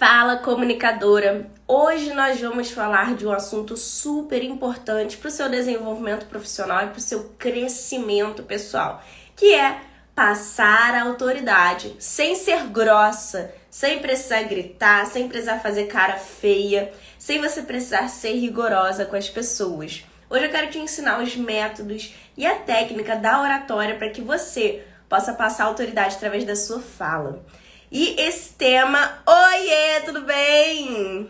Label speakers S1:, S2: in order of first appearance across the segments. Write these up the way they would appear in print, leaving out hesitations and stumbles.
S1: Fala, comunicadora! Hoje nós vamos falar de um assunto super importante para o seu desenvolvimento profissional e para o seu crescimento pessoal, que é passar a autoridade sem ser grossa, sem precisar gritar, sem precisar fazer cara feia, sem você precisar ser rigorosa com as pessoas. Hoje eu quero te ensinar os métodos e a técnica da oratória para que você possa passar a autoridade através da sua fala. E esse tema, oiê, tudo bem?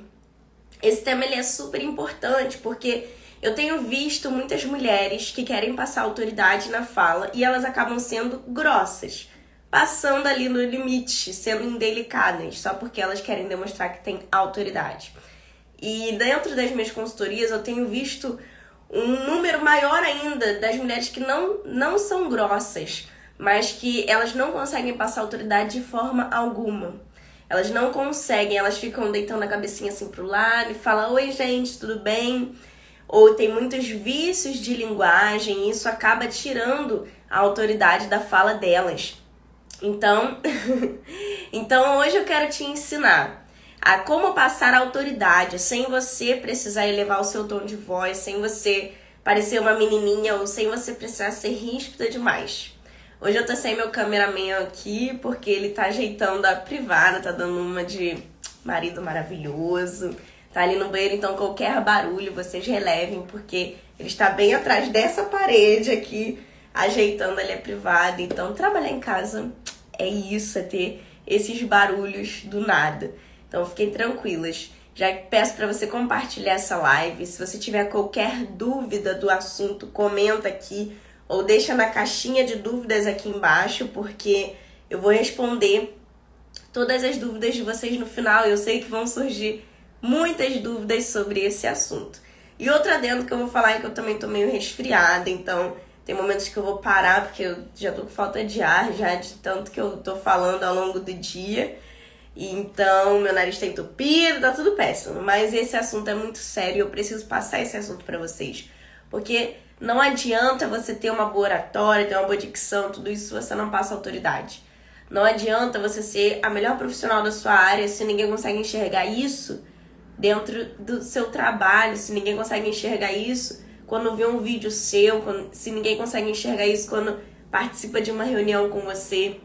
S1: Esse tema ele é super importante porque eu tenho visto muitas mulheres que querem passar autoridade na fala e elas acabam sendo grossas, passando ali no limite, sendo indelicadas, só porque elas querem demonstrar que têm autoridade. E dentro das minhas consultorias eu tenho visto um número maior ainda das mulheres que não são grossas, mas que elas não conseguem passar autoridade de forma alguma. Elas não conseguem, elas ficam deitando a cabecinha assim pro lado e falam, oi gente, tudo bem? Ou tem muitos vícios de linguagem e isso acaba tirando a autoridade da fala delas. Então hoje eu quero te ensinar a como passar a autoridade sem você precisar elevar o seu tom de voz, sem você parecer uma menininha ou sem você precisar ser ríspida demais. Hoje eu tô sem meu cameraman aqui, porque ele tá ajeitando a privada, tá dando uma de marido maravilhoso, tá ali no banheiro, então qualquer barulho vocês relevem, porque ele está bem atrás dessa parede aqui, ajeitando ali a privada. Então trabalhar em casa é isso, é ter esses barulhos do nada. Então fiquem tranquilas. Já peço pra você compartilhar essa live. Se você tiver qualquer dúvida do assunto, comenta aqui. Ou deixa na caixinha de dúvidas aqui embaixo, porque eu vou responder todas as dúvidas de vocês no final. Eu sei que vão surgir muitas dúvidas sobre esse assunto. E outro adendo que eu vou falar é que eu também tô meio resfriada, então tem momentos que eu vou parar, porque eu já tô com falta de ar, já de tanto que eu tô falando ao longo do dia. E então meu nariz tá entupido, tá tudo péssimo. Mas esse assunto é muito sério e eu preciso passar esse assunto pra vocês. Porque não adianta você ter uma boa oratória, ter uma boa dicção, tudo isso se você não passa autoridade. Não adianta você ser a melhor profissional da sua área se ninguém consegue enxergar isso dentro do seu trabalho, se ninguém consegue enxergar isso quando vê um vídeo seu, se ninguém consegue enxergar isso quando participa de uma reunião com você,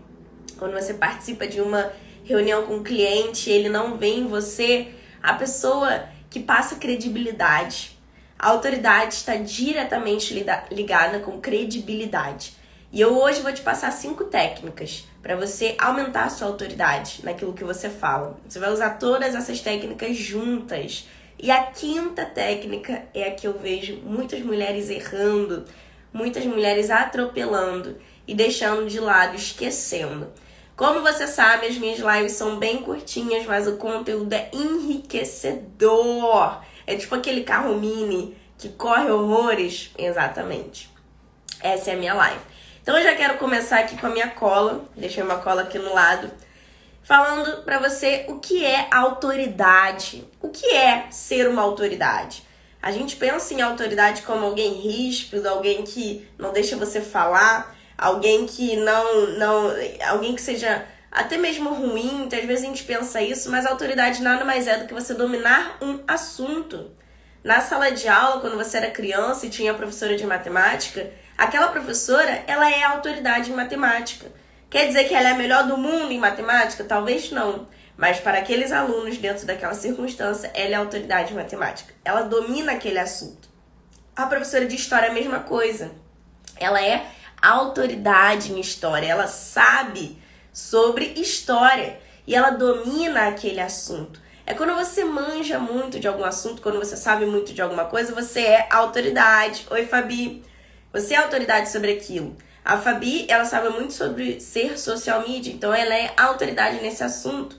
S1: quando você participa de uma reunião com um cliente, ele não vê em você a pessoa que passa credibilidade. A autoridade está diretamente ligada com credibilidade. E eu hoje vou te passar 5 técnicas para você aumentar a sua autoridade naquilo que você fala. Você vai usar todas essas técnicas juntas. E a 5ª técnica é a que eu vejo muitas mulheres errando, muitas mulheres atropelando e deixando de lado, esquecendo. Como você sabe, as minhas lives são bem curtinhas, mas o conteúdo é enriquecedor. É tipo aquele carro mini que corre horrores. Exatamente. Essa é a minha live. Então eu já quero começar aqui com a minha cola. Deixei uma cola aqui no lado. Falando pra você o que é autoridade. O que é ser uma autoridade? A gente pensa em autoridade como alguém ríspido, alguém que não deixa você falar, alguém que alguém que seja até mesmo ruim. Muitas vezes a gente pensa isso, mas a autoridade nada mais é do que você dominar um assunto. Na sala de aula, quando você era criança e tinha a professora de matemática, aquela professora, ela é a autoridade em matemática. Quer dizer que ela é a melhor do mundo em matemática? Talvez não. Mas para aqueles alunos dentro daquela circunstância, ela é a autoridade em matemática. Ela domina aquele assunto. A professora de história é a mesma coisa. Ela é autoridade em história. Ela sabe sobre história e ela domina aquele assunto. É quando você manja muito de algum assunto, quando você sabe muito de alguma coisa, você é autoridade. Oi, Fabi. Você é autoridade sobre aquilo. A Fabi, ela sabe muito sobre ser social media, então ela é autoridade nesse assunto.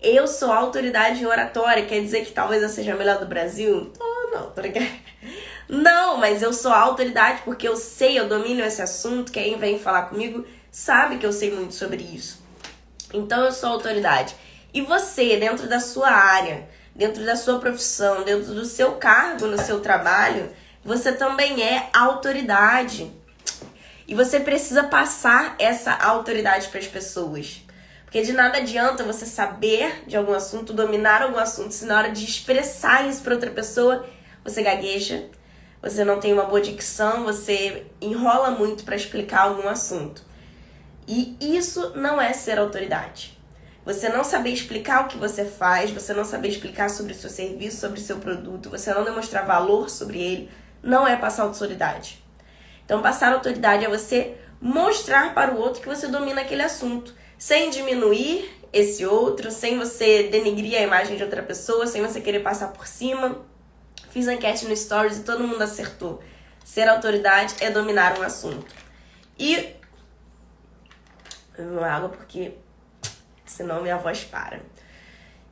S1: Eu sou autoridade em oratória, quer dizer que talvez eu seja a melhor do Brasil? Não, tô ligado. Não, mas eu sou autoridade porque eu sei, eu domino esse assunto. Quem vem falar comigo sabe que eu sei muito sobre isso. Então eu sou autoridade. E você, dentro da sua área, dentro da sua profissão, dentro do seu cargo no seu trabalho, você também é autoridade. E você precisa passar essa autoridade para as pessoas. Porque de nada adianta você saber de algum assunto, dominar algum assunto, se na hora de expressar isso para outra pessoa, você gagueja, você não tem uma boa dicção, você enrola muito para explicar algum assunto. E isso não é ser autoridade. Você não saber explicar o que você faz, você não saber explicar sobre o seu serviço, sobre o seu produto, você não demonstrar valor sobre ele, não é passar autoridade. Então, passar autoridade é você mostrar para o outro que você domina aquele assunto, sem diminuir esse outro, sem você denegrir a imagem de outra pessoa, sem você querer passar por cima. Fiz enquete no Stories e todo mundo acertou. Ser autoridade é dominar um assunto. E... uma água porque senão minha voz para.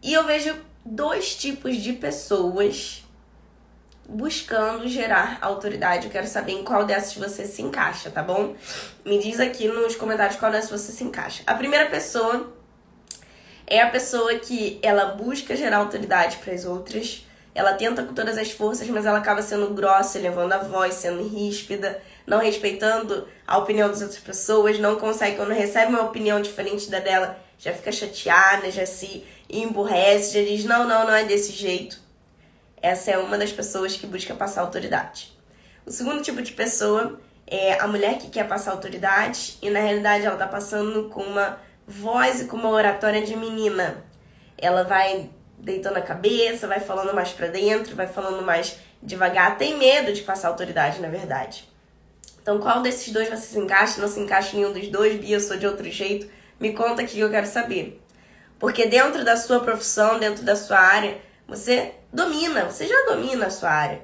S1: E eu vejo 2 tipos de pessoas buscando gerar autoridade. Eu quero saber em qual dessas você se encaixa, tá bom? Me diz aqui nos comentários qual dessas você se encaixa. A primeira pessoa é a pessoa que ela busca gerar autoridade para as outras. Ela tenta com todas as forças, mas ela acaba sendo grossa, elevando a voz, sendo ríspida, não respeitando a opinião das outras pessoas, não consegue, quando recebe uma opinião diferente da dela, já fica chateada, já se emburrece, já diz, não é desse jeito. Essa é uma das pessoas que busca passar autoridade. O segundo tipo de pessoa é a mulher que quer passar autoridade e, na realidade, ela tá passando com uma voz e com uma oratória de menina. Ela vai deitando a cabeça, vai falando mais pra dentro, vai falando mais devagar, tem medo de passar autoridade, na verdade. Então, qual desses dois você se encaixa? Não se encaixa em nenhum dos dois? Bia, eu sou de outro jeito? Me conta aqui que eu quero saber. Porque dentro da sua profissão, dentro da sua área, você já domina a sua área.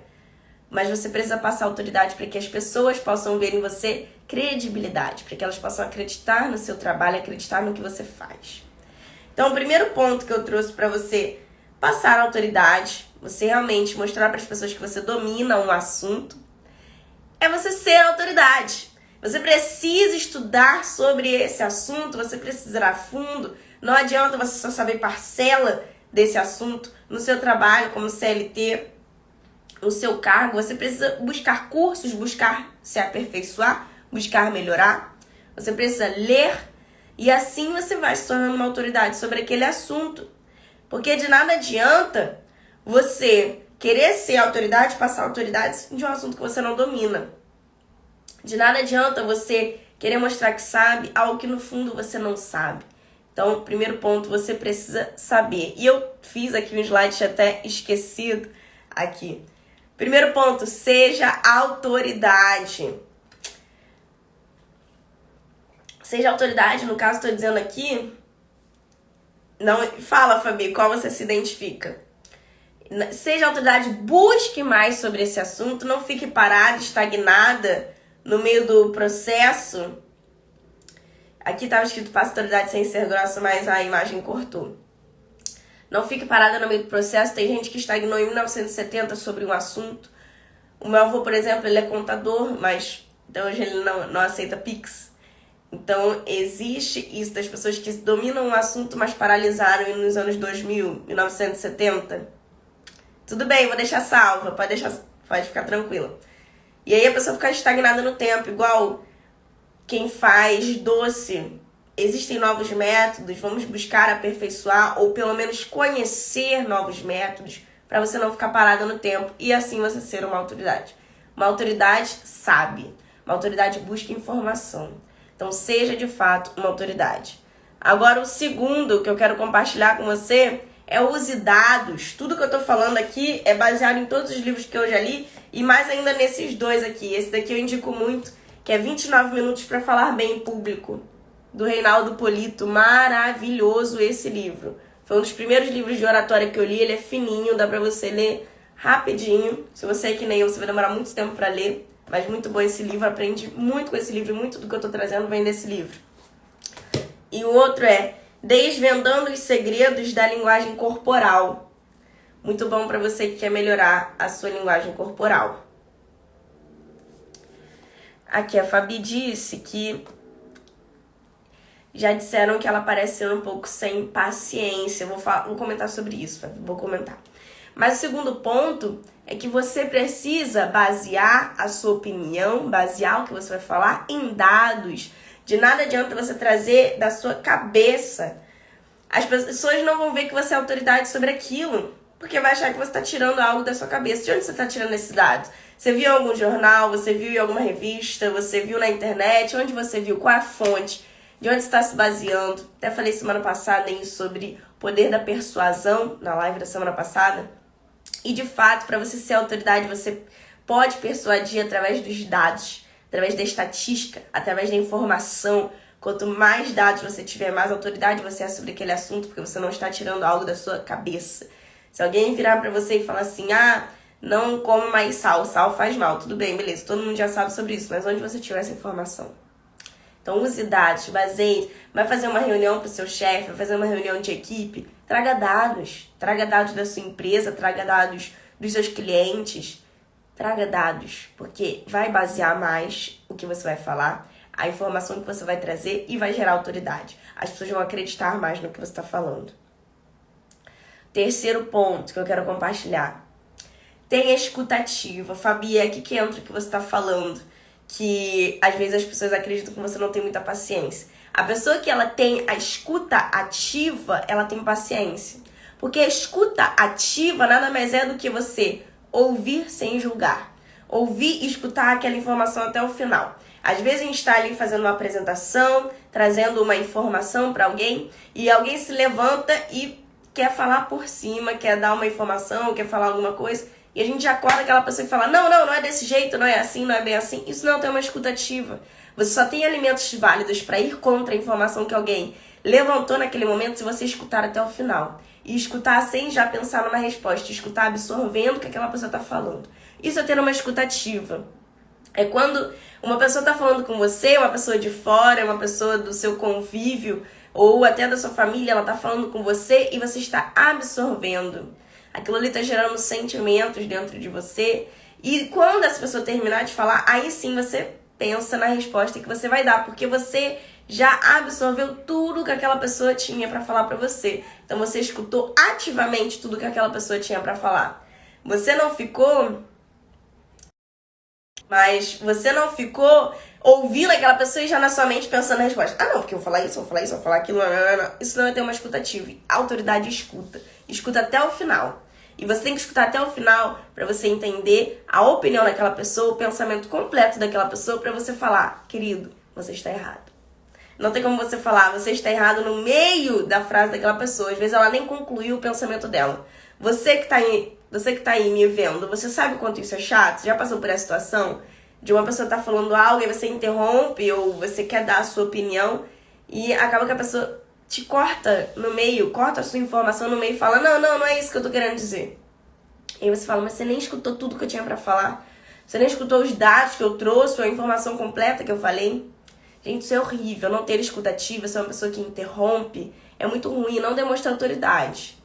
S1: Mas você precisa passar autoridade para que as pessoas possam ver em você credibilidade, para que elas possam acreditar no seu trabalho, acreditar no que você faz. Então, o primeiro ponto que eu trouxe para você passar autoridade, você realmente mostrar para as pessoas que você domina um assunto, é você ser autoridade. Você precisa estudar sobre esse assunto, você precisa ir a fundo. Não adianta você só saber parcela desse assunto no seu trabalho como CLT, no seu cargo. Você precisa buscar cursos, buscar se aperfeiçoar, buscar melhorar. Você precisa ler e assim você vai se tornando uma autoridade sobre aquele assunto. Porque de nada adianta você querer ser autoridade, passar autoridade de um assunto que você não domina. De nada adianta você querer mostrar que sabe algo que no fundo você não sabe. Então, primeiro ponto, você precisa saber. E eu fiz aqui um slide até esquecido aqui. Primeiro ponto, seja autoridade. Seja autoridade, no caso, estou dizendo aqui... Não, fala, Fabi, qual você se identifica? Seja autoridade, busque mais sobre esse assunto, não fique parada, estagnada no meio do processo. Aqui estava escrito passe autoridade sem ser grossa, mas a imagem cortou. Não fique parada no meio do processo. Tem gente que estagnou em 1970 sobre um assunto. O meu avô, por exemplo, ele é contador, mas até hoje ele não aceita Pix. Então, existe isso das pessoas que dominam um assunto, mas paralisaram nos anos 2000, 1970. Tudo bem, vou deixar salva, pode ficar tranquila. E aí a pessoa fica estagnada no tempo, igual quem faz doce. Existem novos métodos, vamos buscar aperfeiçoar ou pelo menos conhecer novos métodos para você não ficar parada no tempo e assim você ser uma autoridade. Uma autoridade sabe, uma autoridade busca informação. Então seja de fato uma autoridade. Agora o segundo que eu quero compartilhar com você é use dados. Tudo que eu tô falando aqui é baseado em todos os livros que eu já li e mais ainda nesses dois aqui. Esse daqui eu indico muito, que é 29 minutos para falar bem em público, do Reinaldo Polito. Maravilhoso esse livro. Foi um dos primeiros livros de oratória que eu li. Ele é fininho, dá pra você ler rapidinho. Se você é que nem eu, você vai demorar muito tempo pra ler. Mas muito bom esse livro, aprendi muito com esse livro. Muito do que eu tô trazendo vem desse livro. E o outro é Desvendando os Segredos da Linguagem Corporal. Muito bom pra você que quer melhorar a sua linguagem corporal. Aqui a Fabi disse que já disseram que ela parece ser um pouco sem paciência. Vou comentar sobre isso, Fabi, vou comentar. Mas o segundo ponto é que você precisa basear a sua opinião, basear o que você vai falar em dados. De nada adianta você trazer da sua cabeça As pessoas não vão ver que você é autoridade sobre aquilo, porque vai achar que você está tirando algo da sua cabeça. De onde você está tirando esses dados? Você viu em algum jornal, você viu em alguma revista, você viu na internet, onde você viu, qual é a fonte, de onde você está se baseando. Até falei semana passada sobre o poder da persuasão, na live da semana passada. E de fato, para você ser autoridade, você pode persuadir através dos dados, através da estatística, através da informação. Quanto mais dados você tiver, mais autoridade você é sobre aquele assunto, porque você não está tirando algo da sua cabeça. Se alguém virar pra você e falar assim, não come mais sal, sal faz mal, tudo bem, beleza, todo mundo já sabe sobre isso, mas onde você tirou essa informação? Então use dados, baseie, vai fazer uma reunião pro seu chefe, vai fazer uma reunião de equipe, traga dados da sua empresa, traga dados dos seus clientes, traga dados, porque vai basear mais o que você vai falar, a informação que você vai trazer e vai gerar autoridade. As pessoas vão acreditar mais no que você está falando. Terceiro ponto que eu quero compartilhar. Tenha escutativa. Fabi, é aqui que entra o que você está falando. Que às vezes as pessoas acreditam que você não tem muita paciência. A pessoa que ela tem a escuta ativa, ela tem paciência. Porque a escuta ativa nada mais é do que você ouvir sem julgar. Ouvir e escutar aquela informação até o final. Às vezes a gente está ali fazendo uma apresentação, trazendo uma informação para alguém, e alguém se levanta e quer falar por cima, quer dar uma informação, quer falar alguma coisa, e a gente já acorda aquela pessoa e fala, não é desse jeito, não é assim, não é bem assim. Isso não tem uma escuta ativa. Você só tem alimentos válidos para ir contra a informação que alguém levantou naquele momento se você escutar até o final. E escutar sem já pensar numa resposta, escutar absorvendo o que aquela pessoa está falando. Isso é ter uma escuta ativa. É quando uma pessoa está falando com você, uma pessoa de fora, uma pessoa do seu convívio, ou até da sua família, ela está falando com você e você está absorvendo. Aquilo ali está gerando sentimentos dentro de você. E quando essa pessoa terminar de falar, aí sim você pensa na resposta que você vai dar, porque você já absorveu tudo que aquela pessoa tinha para falar para você. Então você escutou ativamente tudo que aquela pessoa tinha para falar. Você não ficou ouvindo aquela pessoa e já na sua mente pensando na resposta. Não, porque eu vou falar isso, vou falar aquilo, não. Isso não é ter uma escuta ativa. A autoridade escuta. Escuta até o final. E você tem que escutar até o final para você entender a opinião daquela pessoa, o pensamento completo daquela pessoa, para você falar, querido, você está errado. Não tem como você falar, você está errado no meio da frase daquela pessoa. Às vezes ela nem concluiu o pensamento dela. Você que tá aí me vendo, você sabe o quanto isso é chato? Você já passou por essa situação? De uma pessoa tá falando algo e você interrompe ou você quer dar a sua opinião e acaba que a pessoa te corta no meio, corta a sua informação no meio e fala, não é isso que eu tô querendo dizer. E aí você fala, mas você nem escutou tudo que eu tinha pra falar. Você nem escutou os dados que eu trouxe, ou a informação completa que eu falei. Gente, isso é horrível. Não ter escutativa, ser uma pessoa que interrompe, é muito ruim. Não demonstra autoridade.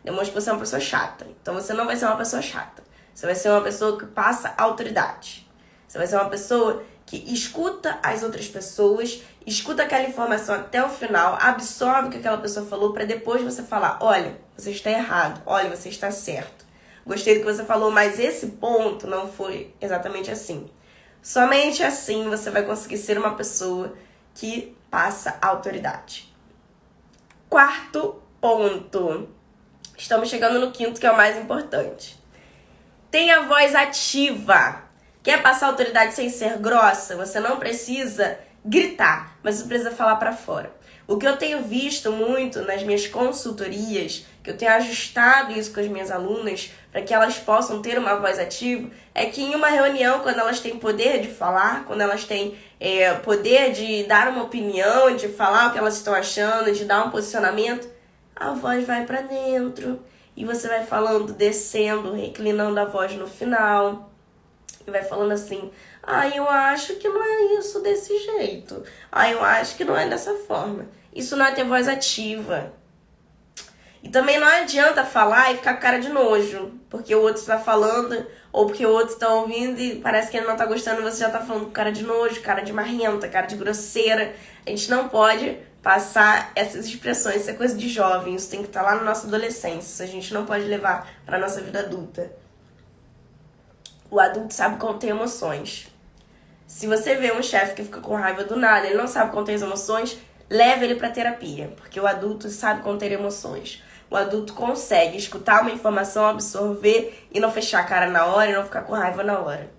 S1: Demonstra que você é uma pessoa chata. Então você não vai ser uma pessoa chata. Você vai ser uma pessoa que passa autoridade. Você vai ser uma pessoa que escuta as outras pessoas, escuta aquela informação até o final, absorve o que aquela pessoa falou para depois você falar, olha, você está errado, olha, você está certo. Gostei do que você falou, mas esse ponto não foi exatamente assim. Somente assim você vai conseguir ser uma pessoa que passa autoridade. Quarto ponto. Estamos chegando no quinto, que é o mais importante. Tenha voz ativa. Quer passar autoridade sem ser grossa? Você não precisa gritar, mas você precisa falar para fora. O que eu tenho visto muito nas minhas consultorias, que eu tenho ajustado isso com as minhas alunas, para que elas possam ter uma voz ativa, é que em uma reunião, quando elas têm poder de falar, quando elas têm poder de dar uma opinião, de falar o que elas estão achando, de dar um posicionamento, a voz vai para dentro e você vai falando, descendo, reclinando a voz no final. E vai falando assim, eu acho que não é isso desse jeito. Eu acho que não é dessa forma. Isso não é ter voz ativa. E também não adianta falar e ficar com cara de nojo. Porque o outro está falando, ou porque o outro está ouvindo e parece que ele não está gostando e você já está falando com cara de nojo, cara de marrenta, cara de grosseira. A gente não pode passar essas expressões, isso é coisa de jovem. Isso tem que estar lá na nossa adolescência. Isso a gente não pode levar para a nossa vida adulta. O adulto sabe conter emoções. Se você vê um chefe que fica com raiva do nada, ele não sabe conter as emoções, leve ele pra terapia, porque o adulto sabe conter emoções. O adulto consegue escutar uma informação, absorver e não fechar a cara na hora e não ficar com raiva na hora.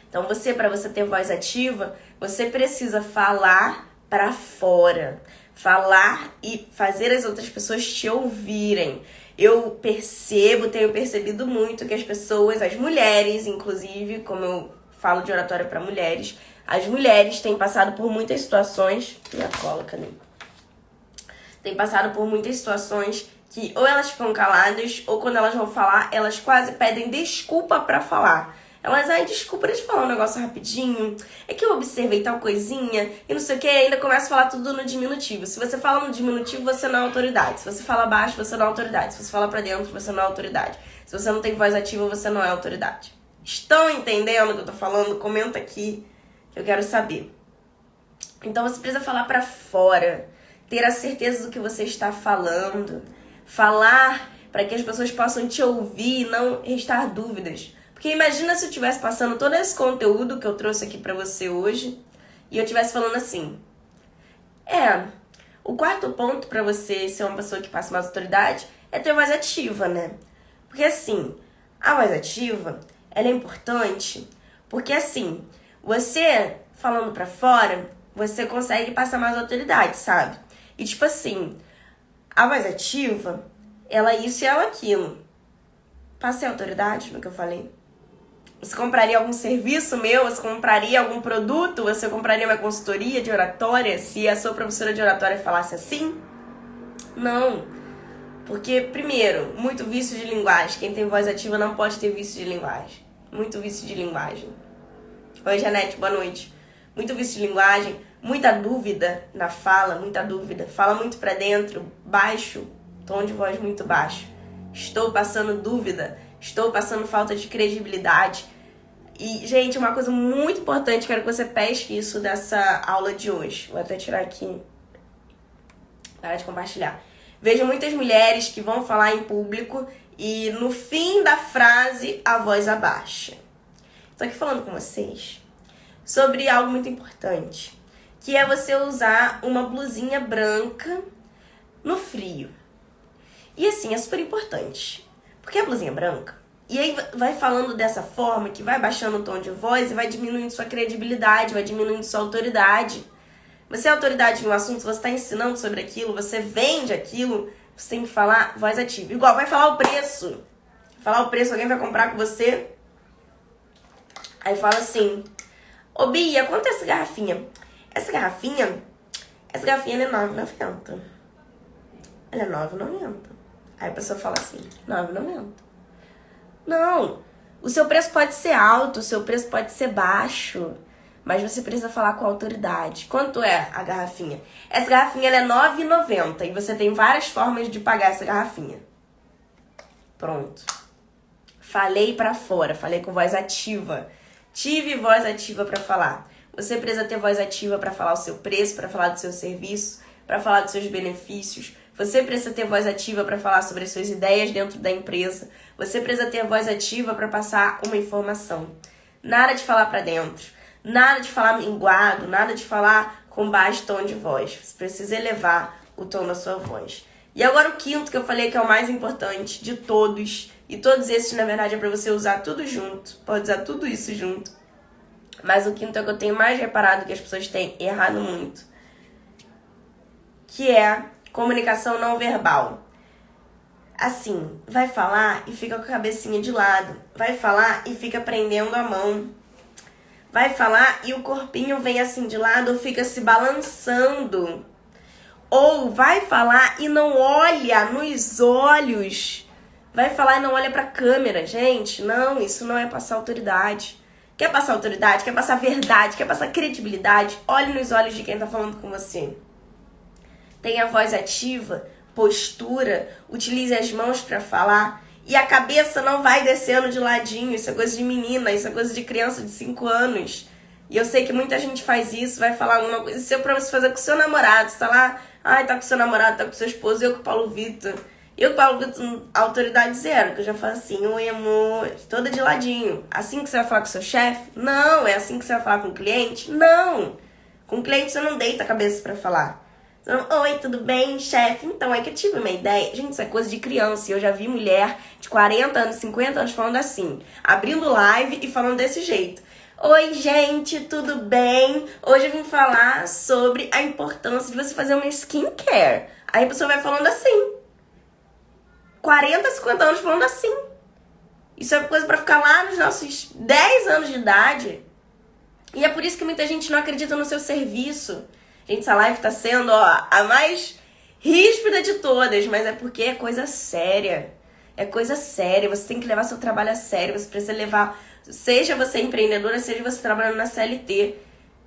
S1: Então para você ter voz ativa, você precisa falar pra fora. Falar e fazer as outras pessoas te ouvirem. Eu tenho percebido muito que as pessoas, as mulheres, inclusive, como eu falo de oratória para mulheres, as mulheres têm passado por muitas situações... Minha cola, cadê? Têm passado por muitas situações que ou elas ficam caladas, ou quando elas vão falar, elas quase pedem desculpa pra falar. Elas, desculpa, deixa eu falar um negócio rapidinho. É que eu observei tal coisinha e não sei o que, ainda começa a falar tudo no diminutivo. Se você fala no diminutivo, você não é autoridade. Se você fala baixo, você não é autoridade. Se você fala pra dentro, você não é autoridade. Se você não tem voz ativa, você não é autoridade. Estão entendendo o que eu tô falando? Comenta aqui, que eu quero saber. Então você precisa falar pra fora. Ter a certeza do que você está falando. Falar para que as pessoas possam te ouvir e não restar dúvidas. Porque imagina se eu estivesse passando todo esse conteúdo que eu trouxe aqui pra você hoje e eu estivesse falando assim: o quarto ponto pra você ser uma pessoa que passa mais autoridade é ter voz ativa, né? Porque assim, a voz ativa, ela é importante porque assim, você falando pra fora, você consegue passar mais autoridade, sabe? E tipo assim, a voz ativa, ela é isso e ela aquilo. Passei autoridade no que eu falei? Você compraria algum serviço meu? Você compraria algum produto? Você compraria uma consultoria de oratória se a sua professora de oratória falasse assim? Não. Porque, primeiro, muito vício de linguagem. Quem tem voz ativa não pode ter vício de linguagem. Muito vício de linguagem. Oi, Janete, boa noite. Muito vício de linguagem, muita dúvida na fala, muita dúvida. Fala muito pra dentro, baixo, tom de voz muito baixo. Estou passando dúvida, estou passando falta de credibilidade. E, gente, uma coisa muito importante, quero que você pesque isso dessa aula de hoje. Vou até tirar aqui. Para de compartilhar. Vejo muitas mulheres que vão falar em público e no fim da frase a voz abaixa. Estou aqui falando com vocês sobre algo muito importante, que é você usar uma blusinha branca no frio. E assim, é super importante, porque a blusinha branca, e aí vai falando dessa forma, que vai baixando o tom de voz e vai diminuindo sua credibilidade, vai diminuindo sua autoridade. Você é autoridade em um assunto, você está ensinando sobre aquilo, você vende aquilo, você tem que falar voz ativa. Igual, vai falar o preço. Falar o preço, alguém vai comprar com você. Aí fala assim: ô Bia, quanto é essa garrafinha? Essa garrafinha ela é R$9,90. Ela é R$9,90. Aí a pessoa fala assim: R$9,90. Não, o seu preço pode ser alto, o seu preço pode ser baixo, mas você precisa falar com autoridade. Quanto é a garrafinha? Essa garrafinha ela é R$9,90 e você tem várias formas de pagar essa garrafinha. Pronto. Falei pra fora, falei com voz ativa. Tive voz ativa pra falar. Você precisa ter voz ativa pra falar o seu preço, pra falar do seu serviço, pra falar dos seus benefícios. Você precisa ter voz ativa para falar sobre as suas ideias dentro da empresa. Você precisa ter voz ativa para passar uma informação. Nada de falar para dentro. Nada de falar minguado. Nada de falar com baixo tom de voz. Você precisa elevar o tom da sua voz. E agora o quinto que eu falei que é o mais importante de todos. E todos esses, na verdade, é para você usar tudo junto. Pode usar tudo isso junto. Mas o quinto é que eu tenho mais reparado que as pessoas têm errado muito. Que é comunicação não verbal. Assim, vai falar e fica com a cabecinha de lado. Vai falar e fica prendendo a mão. Vai falar e o corpinho vem assim de lado ou fica se balançando. Ou vai falar e não olha nos olhos. Vai falar e não olha pra câmera. Gente, não, isso não é passar autoridade. Quer passar autoridade? Quer passar verdade? Quer passar credibilidade? Olhe nos olhos de quem tá falando com você. Tenha voz ativa, postura, utilize as mãos para falar. E a cabeça não vai descendo de ladinho. Isso é coisa de menina, isso é coisa de criança de 5 anos. E eu sei que muita gente faz isso, vai falar alguma coisa. Isso é pra você fazer com o seu namorado. Você tá lá, tá com o seu namorado, tá com o seu esposo, eu com o Paulo Vitor. Eu com o Paulo Vitor, autoridade zero, que eu já falo assim: oi amor, toda de ladinho. Assim que você vai falar com o seu chefe? Não. É assim que você vai falar com o cliente? Não. Com o cliente você não deita a cabeça para falar. Oi, tudo bem, chefe? Então, é que eu tive uma ideia. Gente, isso é coisa de criança. E eu já vi mulher de 40 anos, 50 anos falando assim, abrindo live e falando desse jeito. Oi, gente, tudo bem? Hoje eu vim falar sobre a importância de você fazer uma skincare. Aí a pessoa vai falando assim. 40, 50 anos falando assim. Isso é coisa pra ficar lá nos nossos 10 anos de idade. E é por isso que muita gente não acredita no seu serviço. Gente, essa live tá sendo, a mais ríspida de todas, mas é porque é coisa séria. É coisa séria, você tem que levar seu trabalho a sério, você precisa levar, seja você empreendedora, seja você trabalhando na CLT.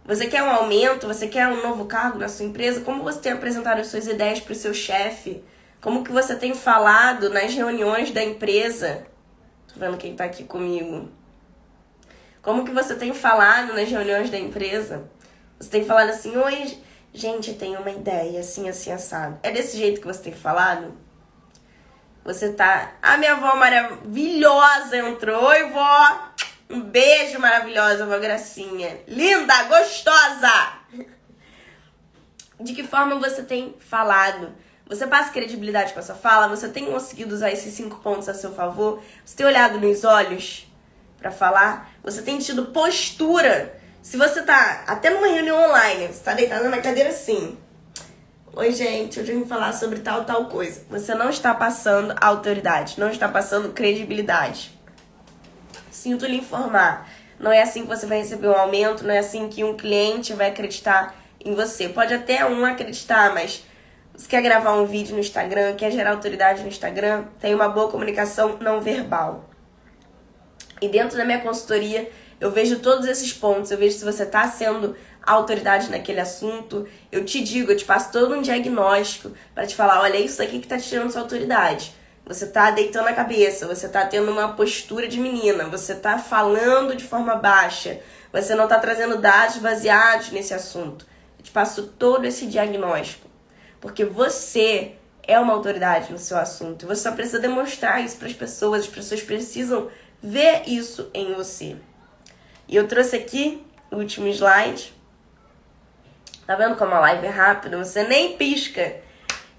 S1: Você quer um aumento, você quer um novo cargo na sua empresa? Como você tem apresentado as suas ideias pro seu chefe? Como que você tem falado nas reuniões da empresa? Tô vendo quem tá aqui comigo. Como que você tem falado nas reuniões da empresa? Você tem falado assim, oi, gente, eu tenho uma ideia, assim, assim, assado. É desse jeito que você tem falado? Você tá... A minha avó maravilhosa entrou. Oi, vó! Um beijo maravilhosa, vó Gracinha. Linda, gostosa! De que forma você tem falado? Você passa credibilidade com a sua fala? Você tem conseguido usar esses 5 pontos a seu favor? Você tem olhado nos olhos pra falar? Você tem tido postura? Se você tá até numa reunião online, você tá deitado na cadeira assim. Oi, gente, hoje eu vim falar sobre tal coisa. Você não está passando autoridade, não está passando credibilidade. Sinto lhe informar. Não é assim que você vai receber um aumento, não é assim que um cliente vai acreditar em você. Pode até um acreditar, mas você quer gravar um vídeo no Instagram, quer gerar autoridade no Instagram, tem uma boa comunicação não verbal. E dentro da minha consultoria, eu vejo todos esses pontos. Eu vejo se você está sendo autoridade naquele assunto. Eu te digo, eu te passo todo um diagnóstico para te falar, olha, é isso aqui que está te tirando sua autoridade. Você está deitando a cabeça, você está tendo uma postura de menina, você está falando de forma baixa, você não está trazendo dados baseados nesse assunto. Eu te passo todo esse diagnóstico, porque você é uma autoridade no seu assunto. Você só precisa demonstrar isso para as pessoas precisam ver isso em você. E eu trouxe aqui o último slide. Tá vendo como a live é rápida? Você nem pisca.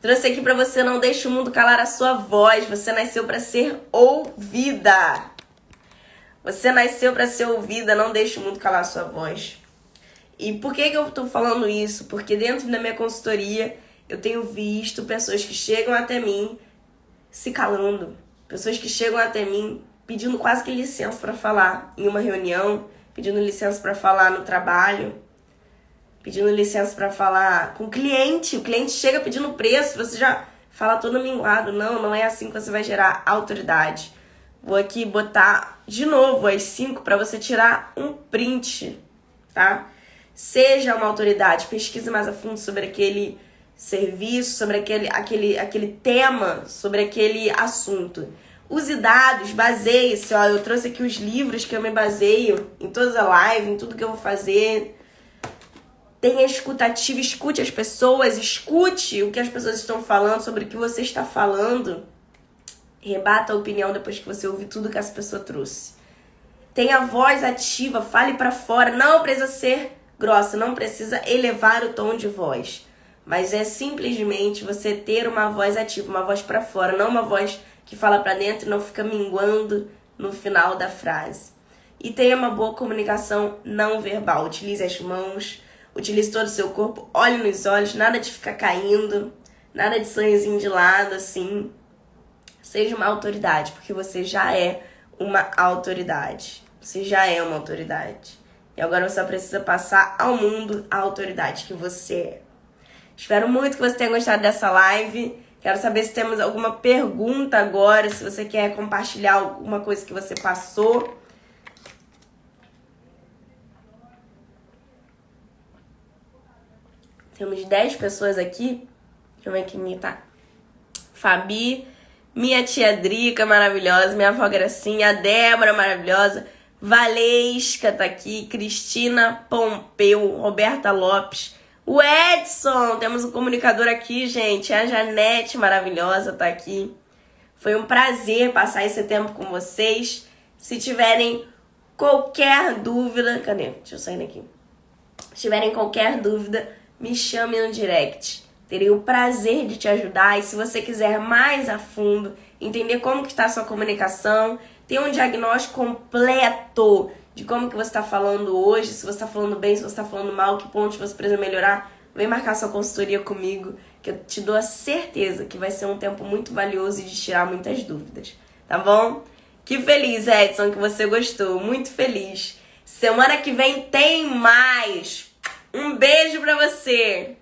S1: Trouxe aqui pra você, não deixe o mundo calar a sua voz. Você nasceu pra ser ouvida. Você nasceu pra ser ouvida, não deixe o mundo calar a sua voz. E por que eu tô falando isso? Porque dentro da minha consultoria, eu tenho visto pessoas que chegam até mim se calando. Pessoas que chegam até mim pedindo quase que licença pra falar em uma reunião, pedindo licença pra falar no trabalho, pedindo licença pra falar com o cliente. O cliente chega pedindo preço, você já fala todo minguado. Não é assim que você vai gerar autoridade. Vou aqui botar de novo as 5 para você tirar um print, tá? Seja uma autoridade, pesquise mais a fundo sobre aquele serviço, sobre aquele tema, sobre aquele assunto. Use dados, baseie-se. Ó, eu trouxe aqui os livros que eu me baseio em todas as lives, em tudo que eu vou fazer. Tenha escutativa, escute as pessoas, escute o que as pessoas estão falando, sobre o que você está falando. Rebata a opinião depois que você ouvir tudo que essa pessoa trouxe. Tenha voz ativa, fale pra fora. Não precisa ser grossa, não precisa elevar o tom de voz. Mas é simplesmente você ter uma voz ativa, uma voz pra fora, não uma voz que fala pra dentro e não fica minguando no final da frase. E tenha uma boa comunicação não verbal. Utilize as mãos, utilize todo o seu corpo, olhe nos olhos, nada de ficar caindo, nada de sonhozinho de lado, assim. Seja uma autoridade, porque você já é uma autoridade. Você já é uma autoridade. E agora você precisa passar ao mundo a autoridade que você é. Espero muito que você tenha gostado dessa live. Quero saber se temos alguma pergunta agora, se você quer compartilhar alguma coisa que você passou. Temos 10 pessoas aqui. Deixa eu ver quem tá. Fabi, minha tia Drica, maravilhosa, minha avó Gracinha, a Débora, maravilhosa, Valesca tá aqui, Cristina Pompeu, Roberta Lopes, o Edson, temos um comunicador aqui, gente, a Janete, maravilhosa, tá aqui. Foi um prazer passar esse tempo com vocês. Se tiverem qualquer dúvida... Cadê? Deixa eu sair daqui. Se tiverem qualquer dúvida, me chame no direct. Terei o prazer de te ajudar. E se você quiser mais a fundo, entender como que está a sua comunicação, ter um diagnóstico completo de como que você está falando hoje, se você está falando bem, se você está falando mal, que pontos você precisa melhorar, vem marcar sua consultoria comigo, que eu te dou a certeza que vai ser um tempo muito valioso e de tirar muitas dúvidas, tá bom? Que feliz, Edson, que você gostou, muito feliz. Semana que vem tem mais. Um beijo pra você!